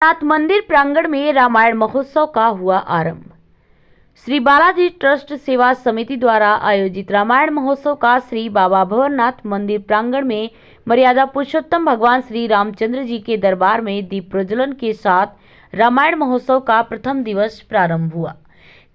नाथ मंदिर प्रांगण में रामायण महोत्सव का हुआ आरंभ। श्री बालाजी ट्रस्ट सेवा समिति द्वारा आयोजित रामायण महोत्सव का श्री बाबा भवरनाथ मंदिर प्रांगण में मर्यादा पुरुषोत्तम भगवान श्री रामचंद्र जी के दरबार में दीप प्रज्वलन के साथ रामायण महोत्सव का प्रथम दिवस प्रारंभ हुआ।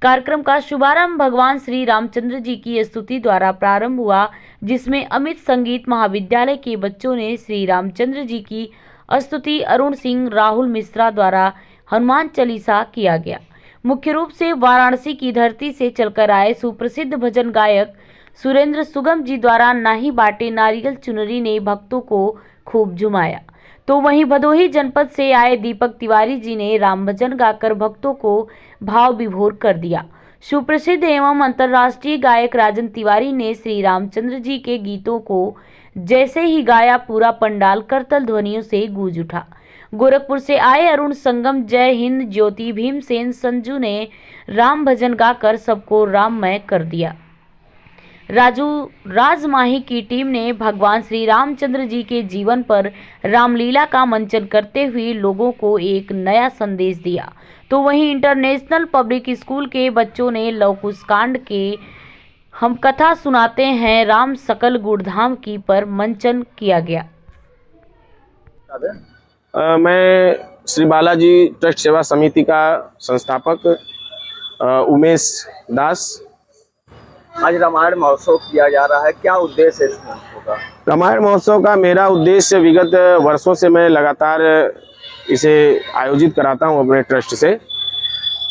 कार्यक्रम का शुभारंभ भगवान श्री रामचंद्र जी की स्तुति द्वारा प्रारंभ हुआ, जिसमें अमित संगीत महाविद्यालय के बच्चों ने श्री रामचंद्र जी की स्तुति अरुण सिंह राहुल मिश्रा द्वारा हनुमान चालीसा किया गया। मुख्य रूप से वाराणसी की धरती से चलकर आए सुप्रसिद्ध भजन गायक सुरेंद्र सुगम जी द्वारा नाही बाटे नारियल चुनरी ने भक्तों को खूब झुमाया, तो वहीं भदोही जनपद से आए दीपक तिवारी जी ने राम भजन गाकर भक्तों को भाव विभोर कर दिया। सुप्रसिद्ध एवं अंतर्राष्ट्रीय गायक राजन तिवारी ने श्री रामचंद्र जी के गीतों को जैसे ही गाया, पूरा पंडाल करतल ध्वनियों से गूंज उठा। गोरखपुर से आए अरुण संगम, जय हिंद, ज्योति, भीमसेन, संजू ने राम भजन गाकर सबको राममय कर दिया। राजू राजमाही की टीम ने भगवान श्री रामचंद्र जी के जीवन पर रामलीला का मंचन करते हुए लोगों को एक नया संदेश दिया, तो वहीं इंटरनेशनल पब्लिक स्कूल के बच्चों ने लव कुश कांड के हम कथा सुनाते हैं राम सकल गुणधाम की पर मंचन किया गया। मैं श्री बालाजी ट्रस्ट सेवा समिति का संस्थापक उमेश दास। आज रामायण महोत्सव किया जा रहा है, क्या उद्देश्य है इस महोत्सव का? रामायण महोत्सव का मेरा उद्देश्य विगत वर्षों से मैं लगातार इसे आयोजित कराता हूं अपने ट्रस्ट से।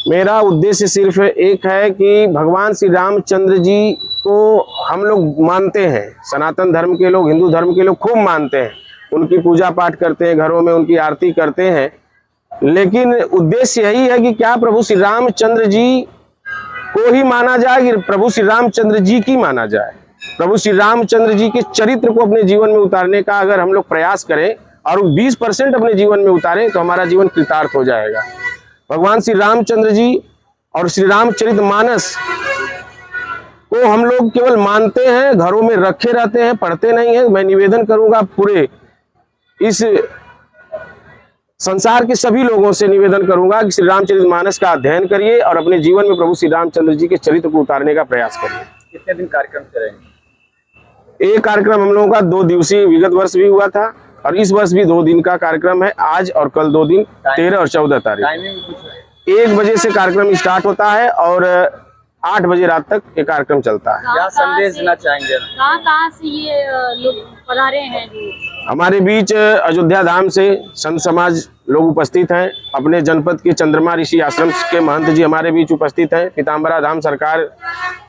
मेरा उद्देश्य सिर्फ एक है कि भगवान श्री रामचंद्र जी को हम लोग मानते हैं, सनातन धर्म के लोग, हिंदू धर्म के लोग खूब मानते हैं, उनकी पूजा पाठ करते हैं, घरों में उनकी आरती करते हैं। लेकिन उद्देश्य यही है कि क्या प्रभु श्री रामचंद्र जी को ही माना जाए कि प्रभु श्री रामचंद्र जी की माना जाए। प्रभु श्री रामचंद्र जी के चरित्र को अपने जीवन में उतारने का अगर हम लोग प्रयास करें और 20% अपने जीवन में उतारें तो हमारा जीवन कृतार्थ हो जाएगा। भगवान श्री रामचंद्र जी और श्री रामचरितमानस को हम लोग केवल मानते हैं, घरों में रखे रहते हैं, पढ़ते नहीं हैं। मैं निवेदन करूंगा, पूरे इस संसार के सभी लोगों से निवेदन करूंगा कि श्री रामचरितमानस का अध्ययन करिए और अपने जीवन में प्रभु श्री रामचंद्र जी के चरित्र को उतारने का प्रयास करिए। कितने दिन कार्यक्रम करेंगे? एक कार्यक्रम हम लोगों का 2 दिवसीय विगत वर्ष भी हुआ था और इस वर्ष भी 2 दिन का कार्यक्रम है। आज और कल 2 दिन, 13 और 14 तारीख। 1 बजे से कार्यक्रम स्टार्ट होता है और 8 बजे रात तक ये कार्यक्रम चलता है। क्या संदेश देना चाहेंगे? कहाँ से ये लोग पधारे हैं? हमारे बीच अयोध्या धाम से संत समाज लोग उपस्थित हैं। अपने जनपद के चंद्रमा ऋषि आश्रम के महंत जी हमारे बीच उपस्थित हैं। पीताम्बरा धाम सरकार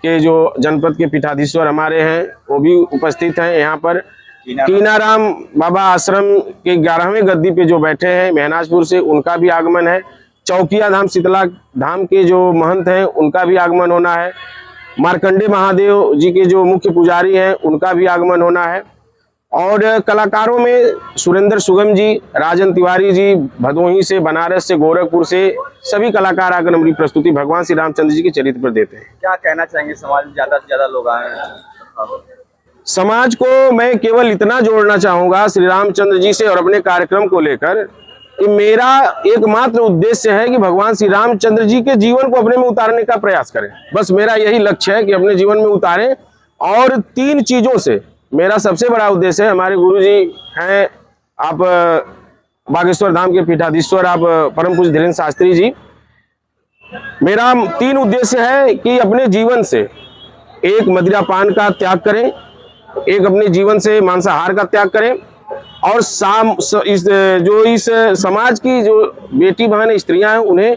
के जो जनपद के पीठाधीश्वर हमारे हैं वो भी उपस्थित हैं। यहाँ पर कीनाराम बाबा आश्रम के 11वें गद्दी पे जो बैठे हैं महनाजपुर से, उनका भी आगमन है। चौकिया धाम शीतला धाम के जो महंत हैं उनका भी आगमन होना है। मार्कंडे महादेव जी के जो मुख्य पुजारी हैं उनका भी आगमन होना है। और कलाकारों में सुरेंद्र सुगम जी, राजन तिवारी जी, भदोही से, बनारस से, गोरखपुर से सभी कलाकार आकर हमारी प्रस्तुति भगवान श्री रामचंद्र जी के चरित्र पर देते हैं। क्या कहना चाहेंगे? समाज में ज्यादा से ज्यादा लोग आए हैं। समाज को मैं केवल इतना जोड़ना चाहूंगा श्री रामचंद्र जी से और अपने कार्यक्रम को लेकर कि मेरा एकमात्र उद्देश्य है कि भगवान श्री रामचंद्र जी के जीवन को अपने में उतारने का प्रयास करें। बस मेरा यही लक्ष्य है कि अपने जीवन में उतारें। और 3 चीजों से मेरा सबसे बड़ा उद्देश्य है। हमारे गुरु जी हैं, आप बागेश्वर धाम के पीठाधीश्वर आप परम पूज्य धीरेन्द्र शास्त्री जी। मेरा 3 उद्देश्य है कि अपने जीवन से एक मदिरापान का त्याग करें, एक अपने जीवन से मांसाहार का त्याग करें और इस समाज की जो बेटी बहन स्त्रियां हैं उन्हें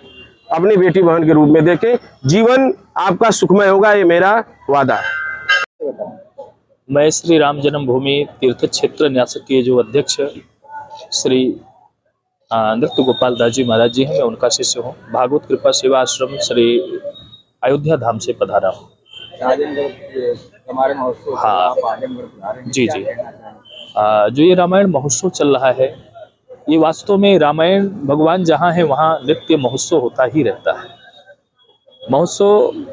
अपनी बेटी बहन के रूप में देखें। जीवन आपका सुखमय होगा, ये मेरा वादा है। मैं श्री राम जन्मभूमि तीर्थ क्षेत्र न्यासक के जो अध्यक्ष श्री नृत्य गोपाल दास जी महाराज जी हैं, मैं उनका शिष्य हूँ। भागवत कृपा सेवा आश्रम श्री अयोध्या धाम से पधारा हूँ। हाँ जी जी। जो ये रामायण महोत्सव चल रहा है, ये वास्तव में रामायण भगवान जहाँ है वहाँ नित्य महोत्सव होता ही रहता है। महोत्सव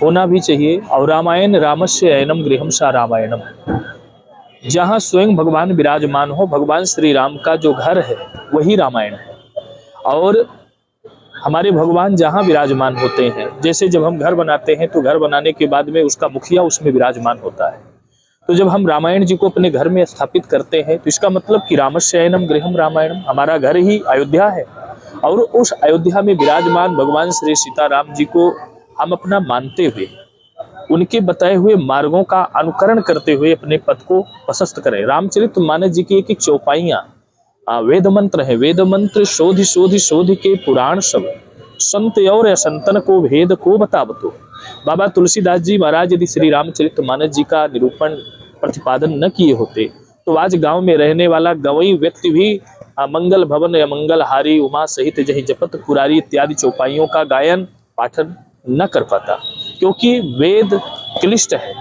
होना भी चाहिए। और रामायण रामस्य अयनम गृहम सा रामायणम, जहाँ स्वयं भगवान विराजमान हो, भगवान श्री राम का जो घर है वही रामायण है। और हमारे भगवान जहाँ विराजमान होते हैं, जैसे जब हम घर बनाते हैं तो घर बनाने के बाद में उसका मुखिया उसमें विराजमान होता है। तो जब हम रामायण जी को अपने घर में स्थापित करते हैं तो इसका मतलब कि रामस्ययनम गृहम रामायणम, हमारा घर ही अयोध्या है। और उस अयोध्या में विराजमान भगवान श्री सीताराम जी को हम अपना मानते हुए उनके बताए हुए मार्गों का अनुकरण करते हुए अपने पथ को प्रशस्त करें। रामचरितमानस जी की एक एक चौपाइयाँ वेद मंत्र है। वेद मंत्र शोधि शोधि शोधि के पुराण सब, संत और असंतन को भेद को बतावतो। बाबा तुलसीदास जी महाराज यदि श्री रामचरितमानस जी का निरूपण प्रतिपादन न किए होते तो आज गांव में रहने वाला गवई व्यक्ति भी मंगल भवन या मंगल हारी उमा सहित जही जपत पुरारी इत्यादि चौपाइयों का गायन पाठन न कर पाता, क्योंकि वेद क्लिष्ट है।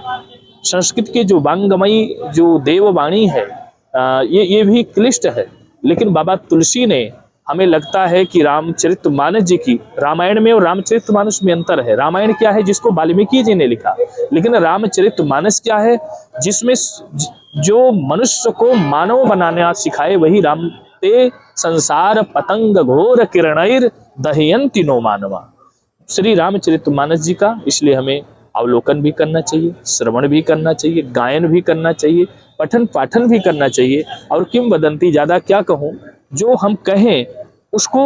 संस्कृत के जो वांगमयी जो देववाणी है ये भी क्लिष्ट है। लेकिन बाबा तुलसी ने, हमें लगता है कि रामचरितमानस जी की, रामायण में और रामचरितमानस में अंतर है। रामायण क्या है जिसको वाल्मीकि जी ने लिखा, लेकिन रामचरितमानस क्या है जिसमें जो मनुष्य को मानव बनाना सिखाए वही राम ते संसार पतंग घोर किरणैर दहयंति नो मानवा। श्री रामचरितमानस जी का इसलिए हमें अवलोकन भी करना चाहिए, श्रवण भी करना चाहिए, गायन भी करना चाहिए, पठन पाठन भी करना चाहिए। और किंवदंती ज़्यादा क्या कहूँ, जो हम कहें उसको,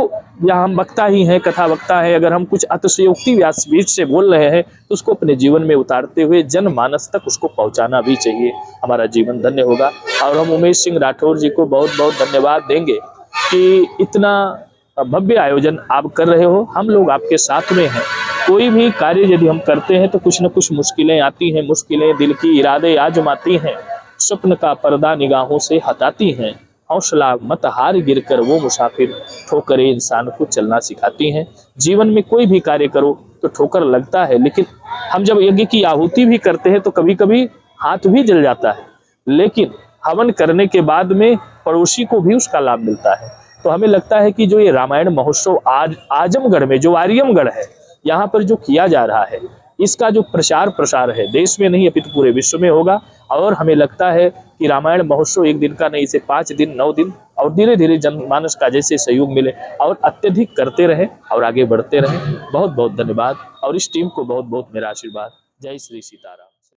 या हम वक्ता ही हैं, कथा वक्ता है, अगर हम कुछ अतिशयोक्ति व्यासपीठ से बोल रहे हैं तो उसको अपने जीवन में उतारते हुए जनमानस तक उसको पहुंचाना भी चाहिए। हमारा जीवन धन्य होगा। और हम उमेश सिंह राठौर जी को बहुत बहुत धन्यवाद देंगे कि इतना भव्य आयोजन आप कर रहे हो। हम लोग आपके साथ में हैं। कोई भी कार्य यदि हम करते हैं तो कुछ न कुछ मुश्किलें आती हैं, मुश्किलें दिल की इरादे आजमाती हैं, स्वप्न का पर्दा निगाहों से हटाती हैं। हौसला मत हार गिरकर वो मुसाफिर ठोकरें इंसान को चलना सिखाती हैं। जीवन में कोई भी कार्य करो तो ठोकर लगता है, लेकिन हम जब यज्ञ की आहुति भी करते हैं तो कभी कभी हाथ भी जल जाता है, लेकिन हवन करने के बाद में पड़ोसी को भी उसका लाभ मिलता है। तो हमें लगता है कि जो ये रामायण महोत्सव आज आजमगढ़ में, जो आर्यमगढ़ है, यहाँ पर जो किया जा रहा है, इसका जो प्रचार प्रसार है देश में नहीं अपितु पूरे विश्व में होगा। और हमें लगता है कि रामायण महोत्सव एक दिन का नहीं, इसे 5 दिन 9 दिन और धीरे धीरे जनमानस का जैसे सहयोग मिले और अत्यधिक करते रहें और आगे बढ़ते रहें। बहुत बहुत धन्यवाद और इस टीम को बहुत बहुत मेरा आशीर्वाद। जय श्री सीताराम।